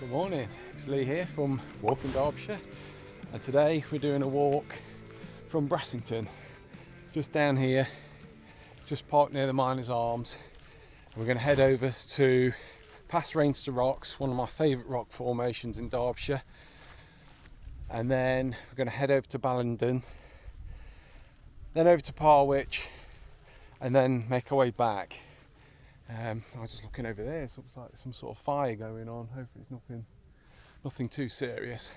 Good morning, it's Lee here from Walking Derbyshire, and today we're doing a walk from Brassington, just down here, just parked near the Miners' Arms. We're going to head over to past Rainster Rocks, one of my favourite rock formations in Derbyshire, and then we're going to head over to Ballidon, then over to Parwich, and then make our way back. I was just looking over there, it looks like some sort of fire going on. Hopefully it's nothing too serious.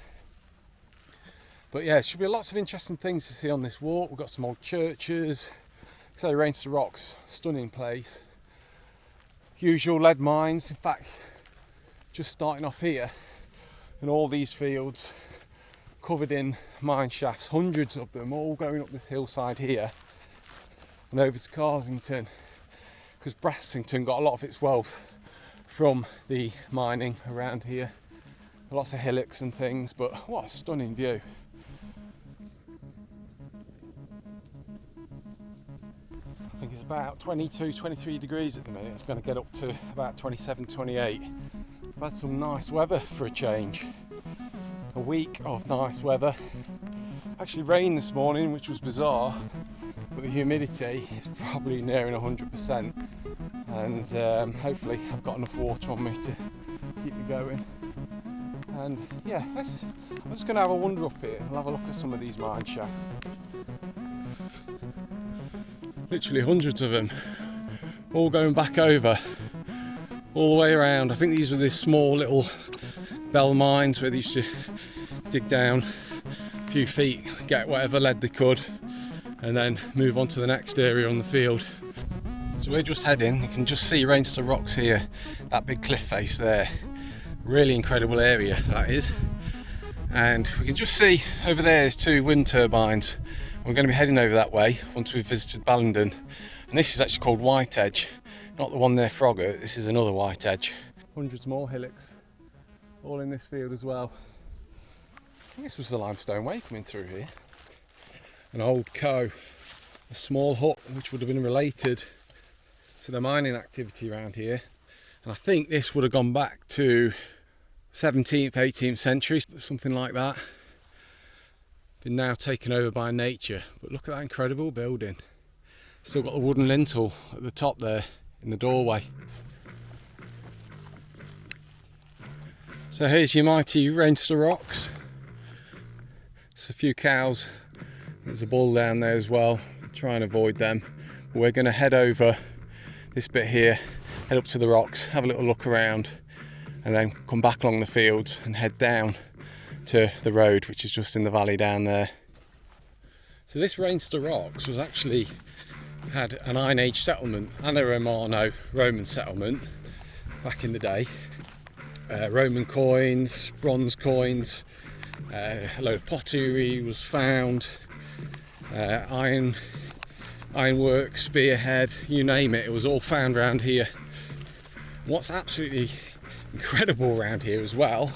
But yeah, there should be lots of interesting things to see on this walk. We've got some old churches, say Rainster Rocks, stunning place. Usual lead mines, in fact, just starting off here, and all these fields covered in mine shafts, hundreds of them, all going up this hillside here and over to Carsington, because Brassington got a lot of its wealth from the mining around here. Lots of hillocks and things, but what a stunning view. I think it's about 22, 23 degrees at the minute. It's going to get up to about 27, 28. We've had some nice weather for a change. A week of nice weather. Actually rained this morning, which was bizarre, but the humidity is probably nearing 100%, and hopefully I've got enough water on me to keep me going. And yeah, I'm just going to have a wander up here. We'll have a look at some of these mine shafts. Literally hundreds of them, all going back over, all the way around. I think these were these small little bell mines where they used to dig down a few feet, get whatever lead they could, and then move on to the next area on the field. So we're just heading, you can just see Rainster Rocks here, that big cliff face there. Really incredible area that is. And we can just see over there is two wind turbines. We're going to be heading over that way once we've visited Ballidon. And this is actually called White Edge, not the one near Frogger, this is another White Edge. Hundreds more hillocks, all in this field as well. I think this was the limestone way coming through here. An old coe, a small hut which would have been related to the mining activity around here. And I think this would have gone back to 17th, 18th century, something like that. Been now taken over by nature, but look at that incredible building. Still got the wooden lintel at the top there in the doorway. So here's your mighty Rainster Rocks. There's a few cows, there's a bull down there as well, try and avoid them. But we're going to head over this bit here, head up to the rocks, have a little look around, and then come back along the fields and head down to the road, which is just in the valley down there. So this Rainster Rocks was actually had an Iron Age settlement and a Roman settlement back in the day. Roman coins, bronze coins, a load of pottery was found, ironwork, spearhead, you name it, it was all found around here. What's absolutely incredible around here as well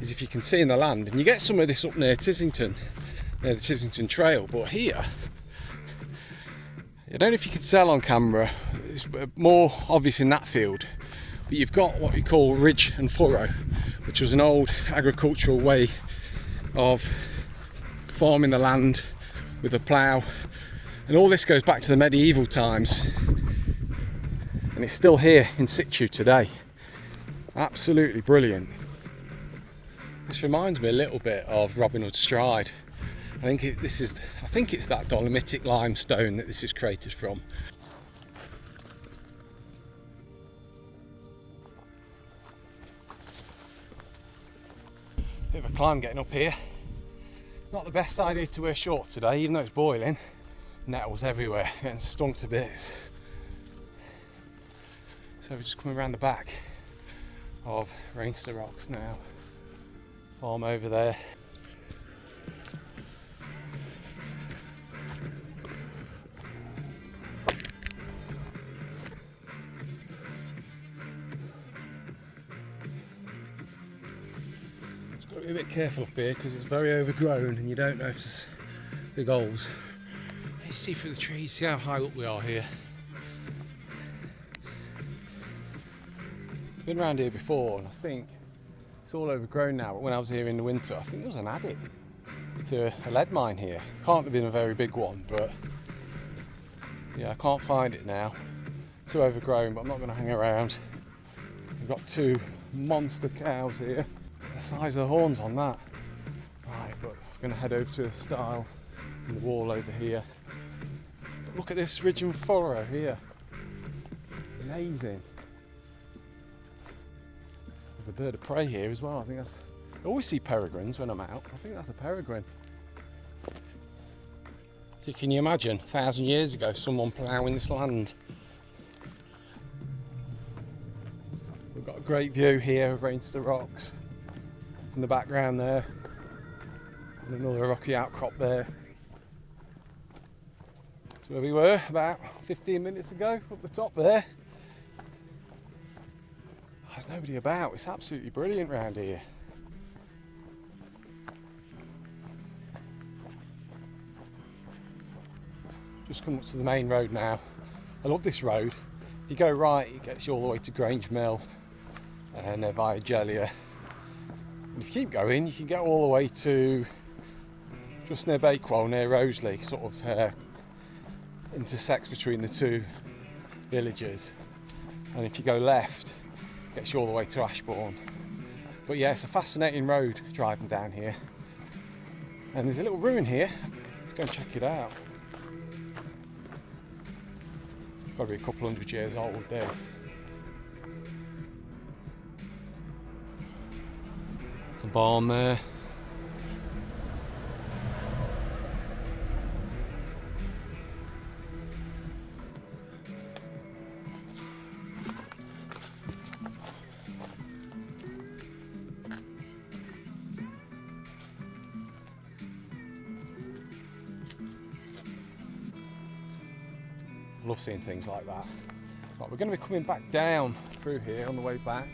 is if you can see in the land, and you get some of this up near Tissington, near the Tissington Trail, but here, I don't know if you can tell on camera, it's more obvious in that field, but you've got what we call ridge and furrow, which was an old agricultural way of farming the land with a plough, and all this goes back to the medieval times, and it's still here in situ today. Absolutely brilliant. This reminds me a little bit of Robin Hood Stride. I think it's that dolomitic limestone that this is created from. Bit of a climb getting up here. Not the best idea to wear shorts today, even though it's boiling. Nettles everywhere, getting stung to bits. So we're just coming around the back of Rainster Rocks now. Farm over there. Just got to be a bit careful up here because it's very overgrown and you don't know if there's big holes. You see through the trees, see how high up we are here. Been around here before, and I think It's all overgrown now, but when I was here in the winter, I think there was an adit to a lead mine here. Can't have been a very big one, but yeah, I can't find it now. Too overgrown, but I'm not going to hang around. We've got two monster cows here. The size of the horns on that. Right, but I'm going to head over to a stile in the wall over here. But look at this ridge and furrow here. Amazing. There's a bird of prey here as well. I think that's. I always see peregrines when I'm out. I think that's a peregrine. So can you imagine 1,000 years ago someone ploughing this land? We've got a great view here of Rainster Rocks in the background there, and another rocky outcrop there. That's where we were about 15 minutes ago, up the top there. There's nobody about. It's absolutely brilliant round here. Just come up to the main road now. I love this road. If you go right, it gets you all the way to Grange Mill and via Jellier. And if you keep going, you can get all the way to just near Bakewell, near Roseley, sort of intersects between the two villages. And if you go left, it gets you all the way to Ashbourne. But yeah, it's a fascinating road driving down here. And there's a little ruin here. Let's go and check it out. Got to be a couple hundred years old, this. The barn there. Love seeing things like that. Right, we're going to be coming back down through here on the way back.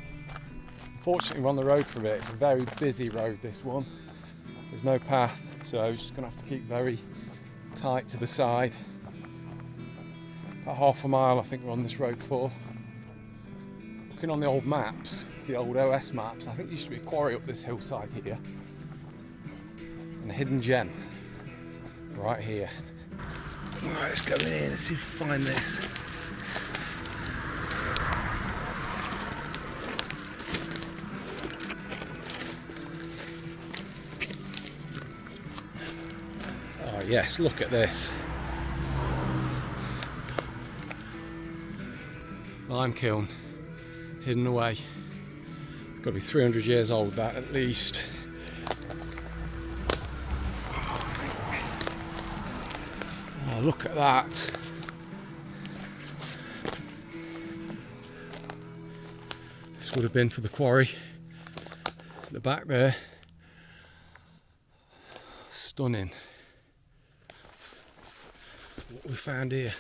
Unfortunately, we're on the road for a bit. It's a very busy road, this one. There's no path, so we're just going to have to keep very tight to the side. About half a mile, I think we're on this road for. Looking on the old maps, the old OS maps, I think there used to be a quarry up this hillside here. And a hidden gem right here. Right, let's go in here and see if we find this. Oh yes, look at this. Lime kiln, hidden away. It's got to be 300 years old, that at least. Oh, look at that. This would have been for the quarry at the back there. Stunning. What we found here.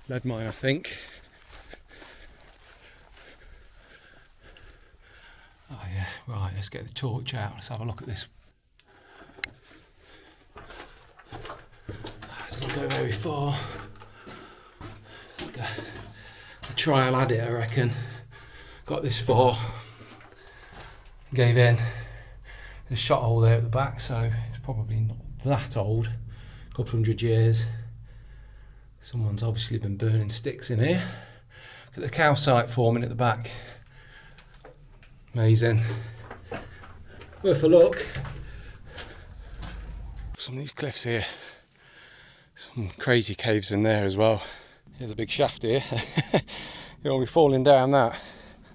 Lead mine, I think. Oh yeah, right, let's get the torch out. Let's have a look at this. Doesn't go very far. Like a trial adit, I reckon. Got this far. Gave in. There's a shot hole there at the back, so it's probably not that old. A couple hundred years. Someone's obviously been burning sticks in here. Look at the calcite forming at the back. Amazing. Worth a look. Some of these cliffs here. Some crazy caves in there as well. Here's a big shaft here. You'll be falling down that.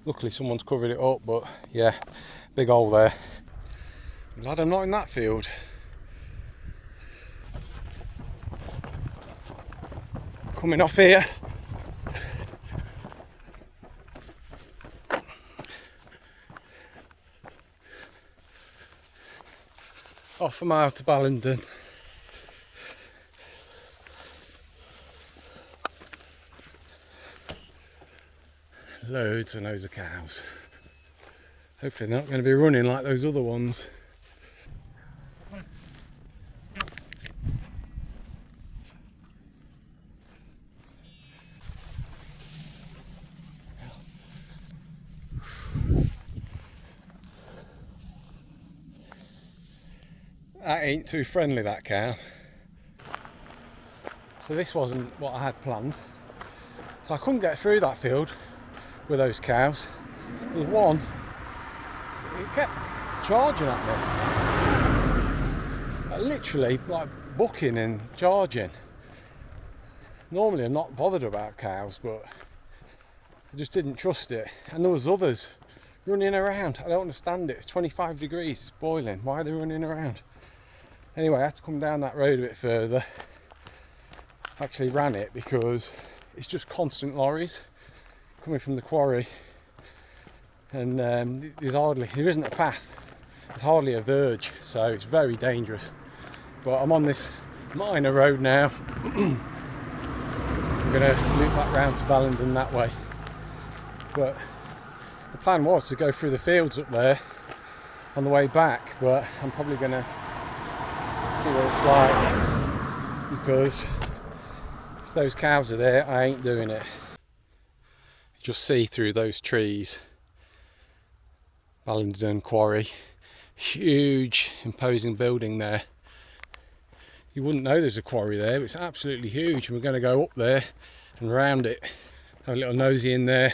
Luckily someone's covered it up, but yeah, big hole there. I'm glad I'm not in that field. Coming off here. Half a mile to Ballidon. Loads and loads of cows. Hopefully they're not going to be running like those other ones. That ain't too friendly, that cow. So this wasn't what I had planned. So I couldn't get through that field with those cows. There was one, it kept charging at me. Literally like bucking and charging. Normally I'm not bothered about cows, but I just didn't trust it. And there was others running around. I don't understand it. It's 25 degrees, it's boiling. Why are they running around? Anyway, I had to come down that road a bit further. I actually ran it because it's just constant lorries coming from the quarry, and there isn't a path. There's hardly a verge, so it's very dangerous. But I'm on this minor road now. I'm going to loop back round to Ballidon that way. But the plan was to go through the fields up there on the way back, but I'm probably going to see what it's like, because if those cows are there, I ain't doing it. You just see through those trees Ballidon Quarry, huge imposing building there. You wouldn't know there's a quarry there, but it's absolutely huge, and we're going to go up there and round it, have a little nosy in there,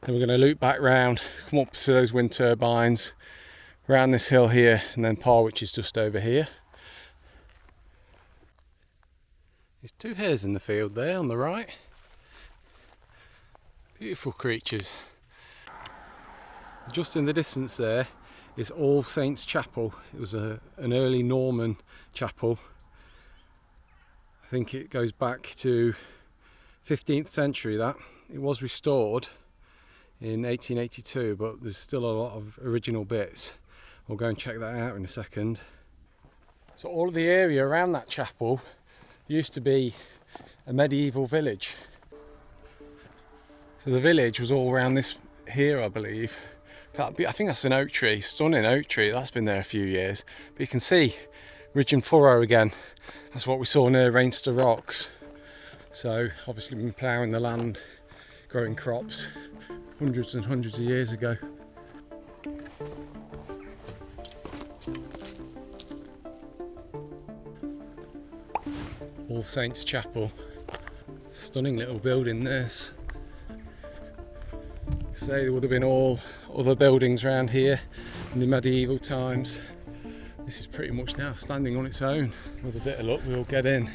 then we're going to loop back round, come up to those wind turbines, round this hill here, and then Parwich is just over here. There's two hares in the field there on the right. Beautiful creatures. Just in the distance there is All Saints Chapel. It was an early Norman chapel. I think it goes back to 15th century that. It was restored in 1882, but there's still a lot of original bits. We'll go and check that out in a second. So all of the area around that chapel used to be a medieval village. So the village was all around this here, I believe. I think that's an oak tree, stunning oak tree. That's been there a few years. But you can see ridge and furrow again. That's what we saw near Rainster Rocks. So obviously been ploughing the land, growing crops hundreds and hundreds of years ago. All Saints Chapel. Stunning little building this. So there would have been all other buildings around here in the medieval times. This is pretty much now standing on its own. With a bit of luck we'll get in,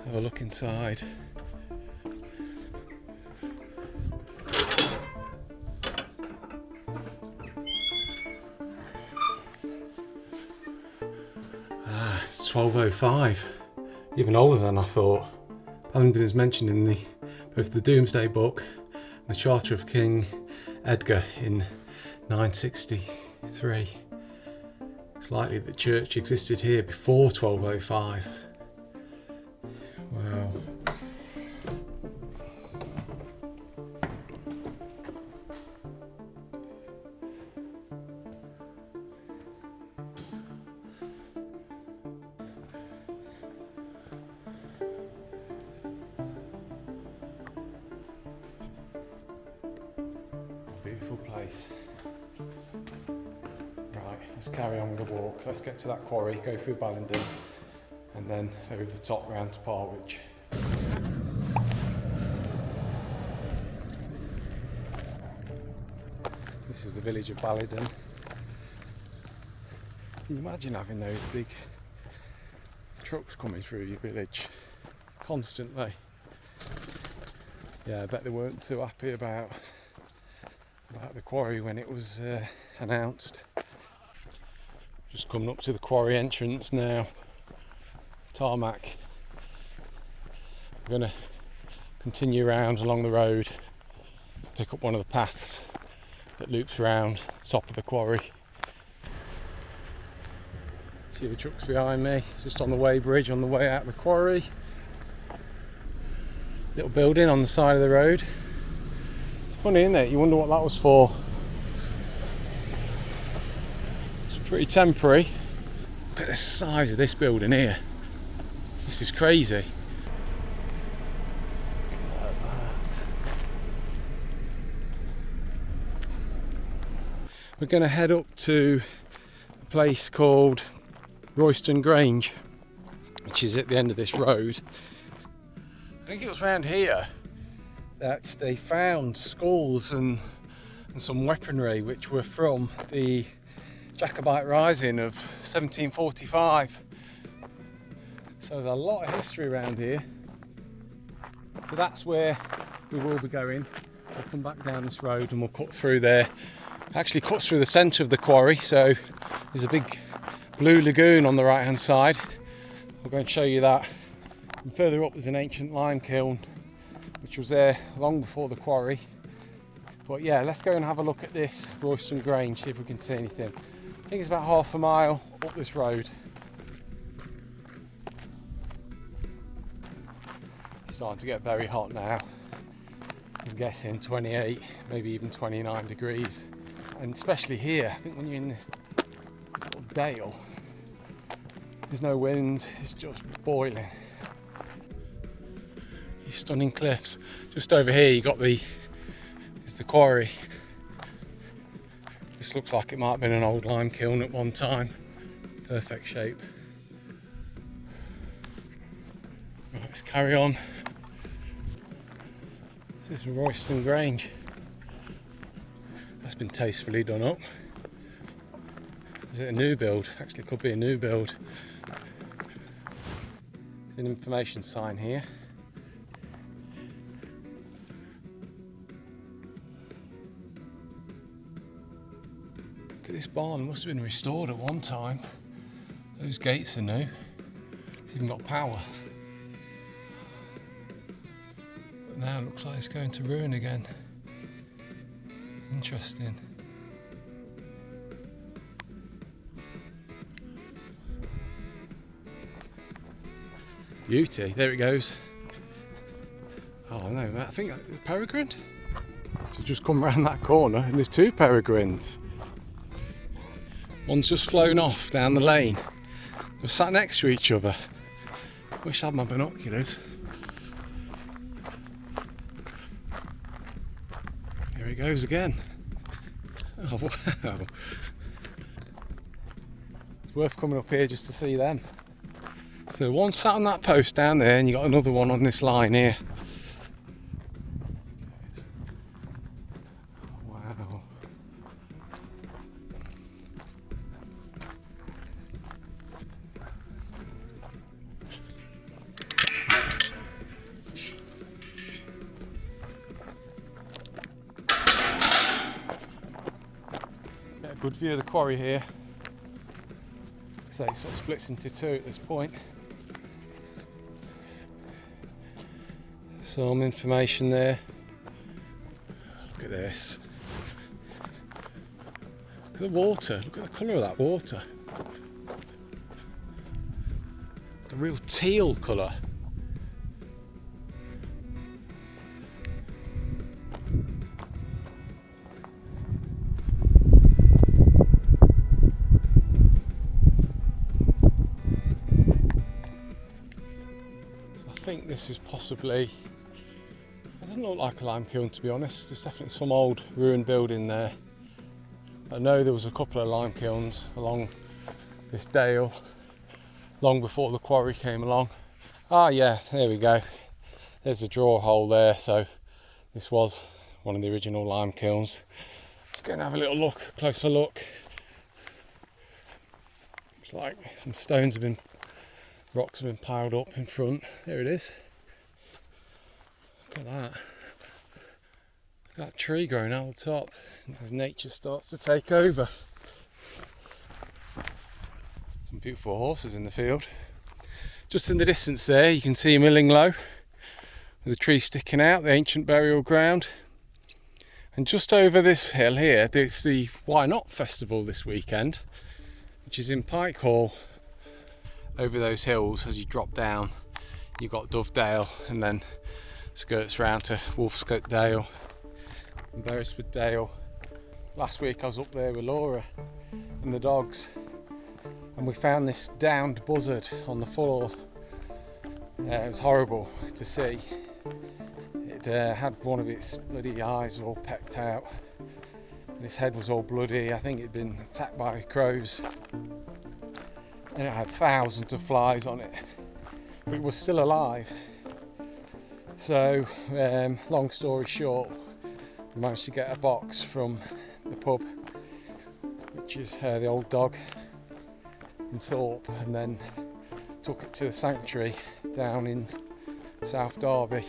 have a look inside. It's 1205. Even older than I thought. Ballidon is mentioned in both the Domesday Book and the Charter of King Edgar in 963. It's likely that the church existed here before 1205. Wow. Beautiful place. Right, let's carry on with the walk. Let's get to that quarry, go through Ballidon, and then over the top round to Parwich. This is the village of Ballidon. Can you imagine having those big trucks coming through your village constantly? Yeah, I bet they weren't too happy about the quarry when it was announced. Just coming up to the quarry entrance now. Tarmac. We're going to continue around along the road, pick up one of the paths that loops around the top of the quarry. See the trucks behind me, just on the weighbridge on the way out of the quarry. Little building on the side of the road. It's funny, isn't it? You wonder what that was for. It's pretty temporary. Look at the size of this building here. This is crazy. Look at that. We're going to head up to a place called Royston Grange, which is at the end of this road. I think it was around here that they found skulls and some weaponry which were from the Jacobite Rising of 1745. So there's a lot of history around here. So that's where we will be going. We'll come back down this road and we'll cut through there. It actually cuts through the centre of the quarry, so there's a big blue lagoon on the right hand side. I'll go and show you that. And further up there's an ancient lime kiln which was there long before the quarry. But yeah, let's go and have a look at this Royston Grange, see if we can see anything. I think it's about half a mile up this road. It's starting to get very hot now. I'm guessing 28, maybe even 29 degrees. And especially here, I think when you're in this little dale, there's no wind, it's just boiling. These stunning cliffs. Just over here you got the quarry. This looks like it might have been an old lime kiln at one time. Perfect shape. Right, let's carry on. This is Royston Grange. That's been tastefully done up. Is it a new build? Actually, it could be a new build. There's an information sign here. Look at this barn, must have been restored at one time. Those gates are new. It's even got power. But now it looks like it's going to ruin again. Interesting. Beauty, there it goes. Oh no, I think that's a peregrine. So just come round that corner and there's two peregrines. One's just flown off down the lane. They're sat next to each other. Wish I had my binoculars. Here he goes again. Oh wow. It's worth coming up here just to see them. So one sat on that post down there and you got another one on this line here. Wow. Get a good view of the quarry here. So it sort of splits into two at this point. Some information there. Look at this. Look at the water. Look at the colour of that water. A real teal colour. So I think this is possibly, it doesn't look like a lime kiln to be honest. There's definitely some old ruined building there. I know there was a couple of lime kilns along this dale long before the quarry came along. Ah yeah, there we go. There's a draw hole there, so this was one of the original lime kilns. Let's go and have a little look, closer look. Looks like some stones have been, rocks have been piled up in front. There it is. Look at that. That tree growing out the top as nature starts to take over. Some beautiful horses in the field. Just in the distance there you can see Milling Low with the tree sticking out, the ancient burial ground. And just over this hill here there's the Why Not Festival this weekend, which is in Pikehall. Over those hills as you drop down you've got Dovedale and then skirts round to Wolfscote Dale and Beresford Dale. Last week I was up there with Laura and the dogs and we found this downed buzzard on the floor. It was horrible to see. It had one of its bloody eyes all pecked out and its head was all bloody. I think it'd been attacked by crows. and it had thousands of flies on it, but it was still alive. So long story short, we managed to get a box from the pub, which is the Old Dog in Thorpe, and then took it to a sanctuary down in South Derby.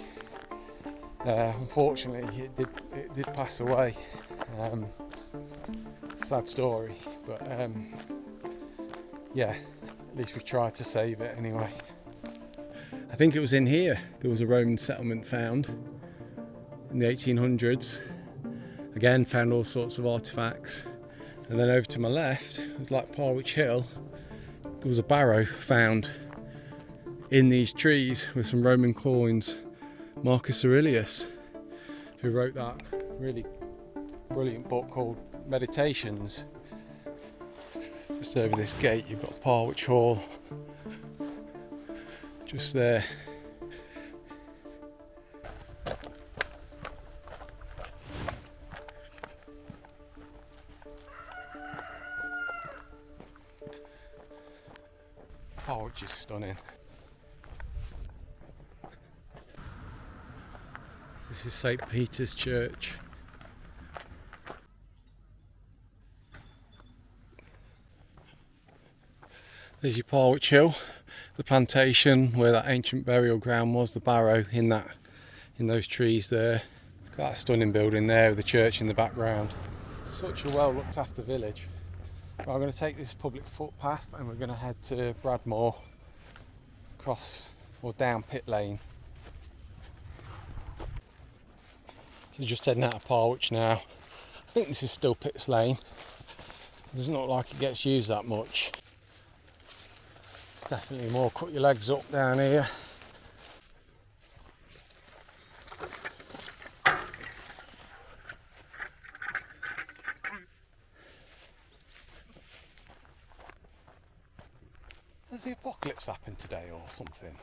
Unfortunately it did pass away. Sad story, but yeah, at least we tried to save it anyway. I think it was in here there was a Roman settlement found in the 1800s. Again, found all sorts of artifacts. And then over to my left, it was like Parwich Hill, there was a barrow found in these trees with some Roman coins. Marcus Aurelius, who wrote that really brilliant book called Meditations. Just over this gate you've got Parwich Hall, just there. Parwich is stunning. This is St. Peter's Church. There's your Parwich Hill, the plantation where that ancient burial ground was, the barrow in those trees there. Got that stunning building there with the church in the background. Such a well looked after village. But I'm going to take this public footpath and we're going to head to Bradmore, across or down Pit Lane. So just heading out of Parwich now. I think this is still Pitts Lane. It doesn't look like it gets used that much. It's definitely more cut your legs up down here. Has the apocalypse happened today or something?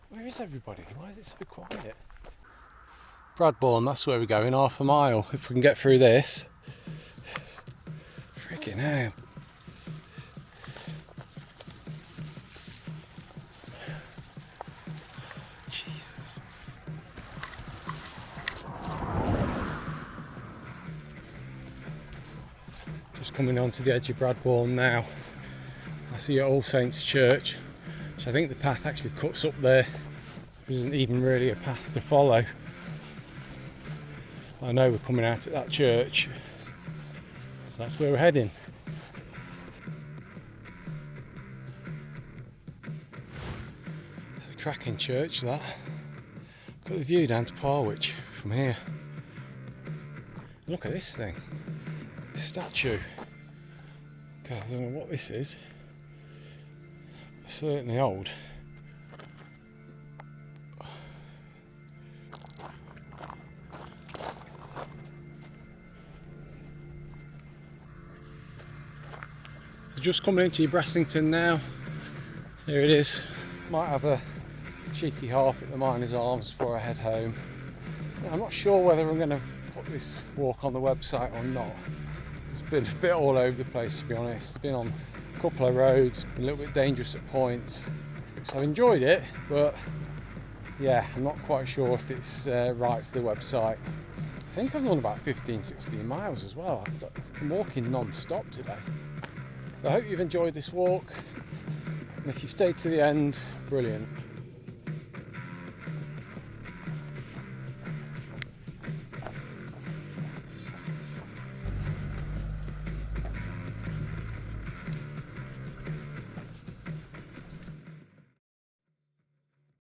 Where is everybody? Why is it so quiet? Bradbourne, that's where we're going, half a mile, if we can get through this. Freaking hell. Jesus. Just coming onto the edge of Bradbourne now. I see All Saints Church, which I think the path actually cuts up there. There isn't even really a path to follow. I know we're coming out at that church, so that's where we're heading. It's a cracking church, that. Got the view down to Parwich from here. Look at this thing, this statue. God, I don't know what this is. It's certainly old. Just coming into your Brassington now. Here it is. Might have a cheeky half at the Miners' Arms before I head home. I'm not sure whether I'm going to put this walk on the website or not. It's been a bit all over the place, to be honest. It's been on a couple of roads, a little bit dangerous at points. So I've enjoyed it, but yeah, I'm not quite sure if it's right for the website. I think I've done about 15-16 miles as well. I've been walking non-stop today. So I hope you've enjoyed this walk, and if you've stayed to the end, brilliant.